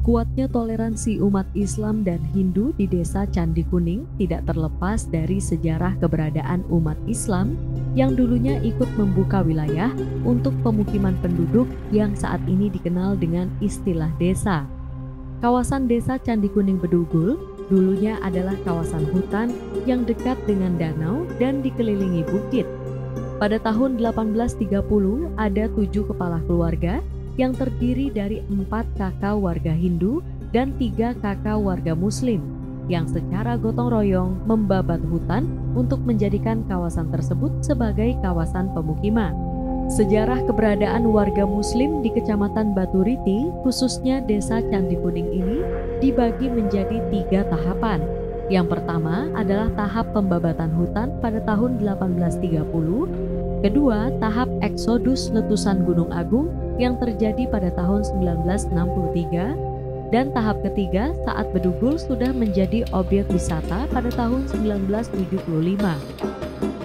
Kuatnya toleransi umat Islam dan Hindu di desa Candi Kuning tidak terlepas dari sejarah keberadaan umat Islam yang dulunya ikut membuka wilayah untuk pemukiman penduduk yang saat ini dikenal dengan istilah desa. Kawasan desa Candi Kuning Bedugul dulunya adalah kawasan hutan yang dekat dengan danau dan dikelilingi bukit. Pada tahun 1830 ada 7 kepala keluarga yang terdiri dari 4 kakak warga Hindu dan 3 kakak warga Muslim yang secara gotong royong membabat hutan untuk menjadikan kawasan tersebut sebagai kawasan pemukiman. Sejarah keberadaan warga Muslim di Kecamatan Baturiti, khususnya desa Candi Kuning ini, dibagi menjadi 3 tahapan. Yang pertama adalah tahap pembabatan hutan pada tahun 1830, kedua tahap eksodus letusan Gunung Agung yang terjadi pada tahun 1963, dan tahap ketiga saat Bedugul sudah menjadi objek wisata pada tahun 1975.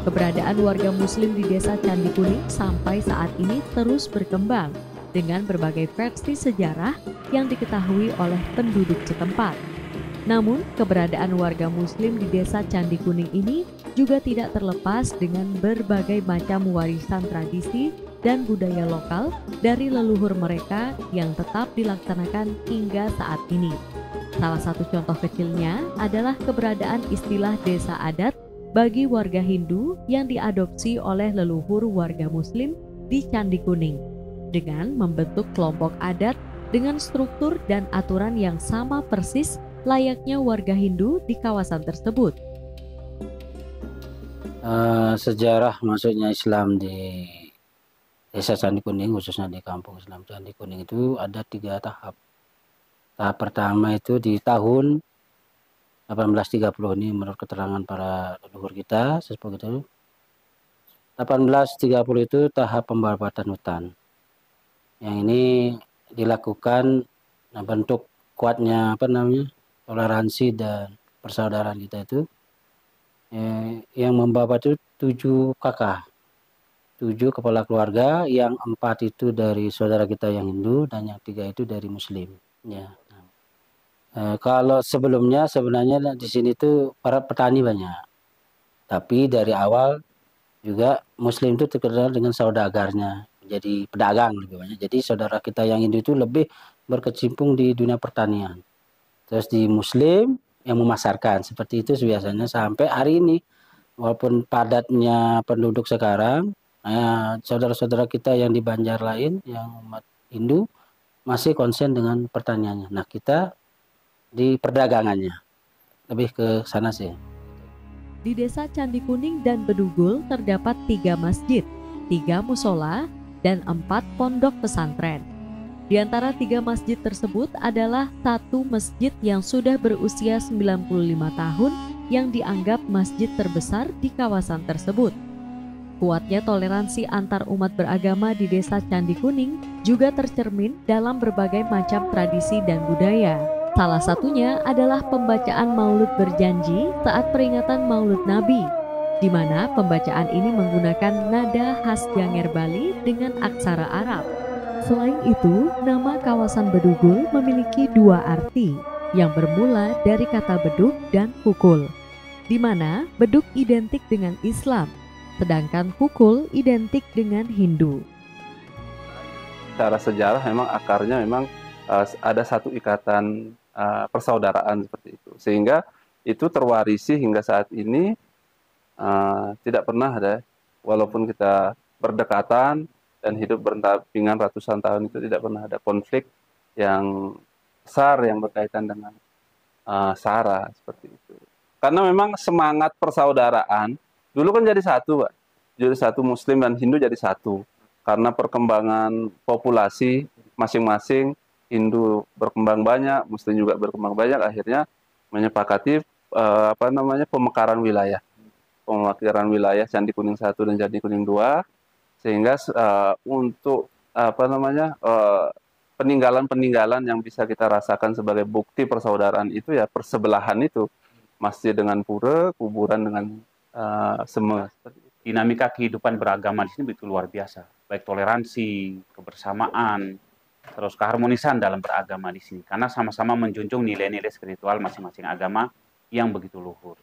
Keberadaan warga Muslim di desa Candi Kuning sampai saat ini terus berkembang dengan berbagai versi sejarah yang diketahui oleh penduduk setempat. Namun, keberadaan warga Muslim di desa Candi Kuning ini juga tidak terlepas dengan berbagai macam warisan tradisi dan budaya lokal dari leluhur mereka yang tetap dilaksanakan hingga saat ini. Salah satu contoh kecilnya adalah keberadaan istilah desa adat bagi warga Hindu yang diadopsi oleh leluhur warga Muslim di Candi Kuning dengan membentuk kelompok adat dengan struktur dan aturan yang sama persis layaknya warga Hindu di kawasan tersebut. Sejarah masuknya Islam di desa Candi Kuning, khususnya di kampung Islam Candi Kuning itu ada 3 tahap. Tahap pertama itu di tahun 1830 ini menurut keterangan para leluhur kita sepuh itu. 1830 itu tahap pembabatan hutan. Yang ini dilakukan bentuk kuatnya toleransi dan persaudaraan kita itu. Yang membabat itu 7 kakak. 7 kepala keluarga, yang 4 itu dari saudara kita yang Hindu dan yang 3 itu dari Muslim. Ya. Kalau sebelumnya sebenarnya di sini tuh para petani banyak, tapi dari awal juga Muslim itu terkenal dengan saudagarnya, menjadi pedagang lebih banyak. Jadi saudara kita yang Hindu itu lebih berkecimpung di dunia pertanian. Terus di Muslim yang memasarkan, seperti itu biasanya sampai hari ini. Walaupun padatnya penduduk sekarang, saudara-saudara kita yang di Banjar lain, yang umat Hindu, masih konsen dengan pertaniannya. Nah, kita di perdagangannya, lebih ke sana sih. Di desa Candi Kuning dan Bedugul terdapat 3 masjid, 3 musola, dan 4 pondok pesantren. Di antara 3 masjid tersebut adalah 1 masjid yang sudah berusia 95 tahun yang dianggap masjid terbesar di kawasan tersebut. Kuatnya toleransi antar umat beragama di desa Candi Kuning juga tercermin dalam berbagai macam tradisi dan budaya. Salah satunya adalah pembacaan Maulud berjanji saat peringatan Maulud Nabi, di mana pembacaan ini menggunakan nada khas Janger Bali dengan aksara Arab. Selain itu, nama kawasan Bedugul memiliki 2 arti yang bermula dari kata beduk dan pukul, di mana beduk identik dengan Islam, sedangkan pukul identik dengan Hindu. Secara sejarah memang akarnya memang ada satu ikatan persaudaraan seperti itu, sehingga itu terwarisi hingga saat ini. Tidak pernah ada, walaupun kita berdekatan dan hidup berdampingan ratusan tahun, itu tidak pernah ada konflik yang besar yang berkaitan dengan SARA seperti itu. Karena memang semangat persaudaraan dulu kan jadi satu, Pak. Jadi satu, Muslim dan Hindu jadi satu. Karena perkembangan populasi masing-masing, Hindu berkembang banyak, Muslim juga berkembang banyak, akhirnya menyepakati pemekaran wilayah. Pemekaran wilayah Candi Kuning 1 dan Candi Kuning 2, sehingga untuk peninggalan-peninggalan yang bisa kita rasakan sebagai bukti persaudaraan itu ya persebelahan itu, masjid dengan pura, kuburan dengan semua. Dinamika kehidupan beragama di sini begitu luar biasa, baik toleransi, kebersamaan, terus keharmonisan dalam beragama di sini, karena sama-sama menjunjung nilai-nilai spiritual masing-masing agama yang begitu luhur.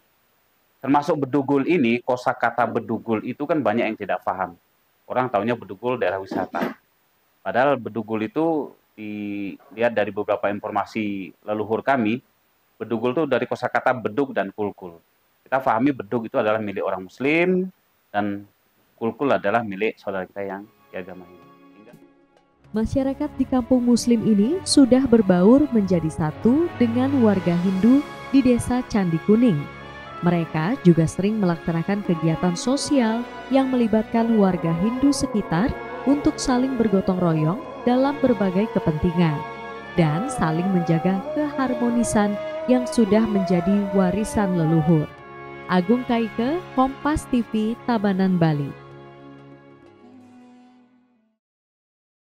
Termasuk Bedugul ini, kosakata Bedugul itu kan banyak yang tidak paham. Orang taunya Bedugul daerah wisata. Padahal Bedugul itu dilihat dari beberapa informasi leluhur kami, Bedugul itu dari kosakata bedug dan kulkul. Kita pahami bedug itu adalah milik orang Muslim dan kulkul adalah milik saudara kita yang di agama Hindu. Masyarakat di kampung Muslim ini sudah berbaur menjadi satu dengan warga Hindu di desa Candi Kuning. Mereka juga sering melaksanakan kegiatan sosial yang melibatkan warga Hindu sekitar untuk saling bergotong royong dalam berbagai kepentingan dan saling menjaga keharmonisan yang sudah menjadi warisan leluhur. Agung Kaike, Kompas TV, Tabanan, Bali.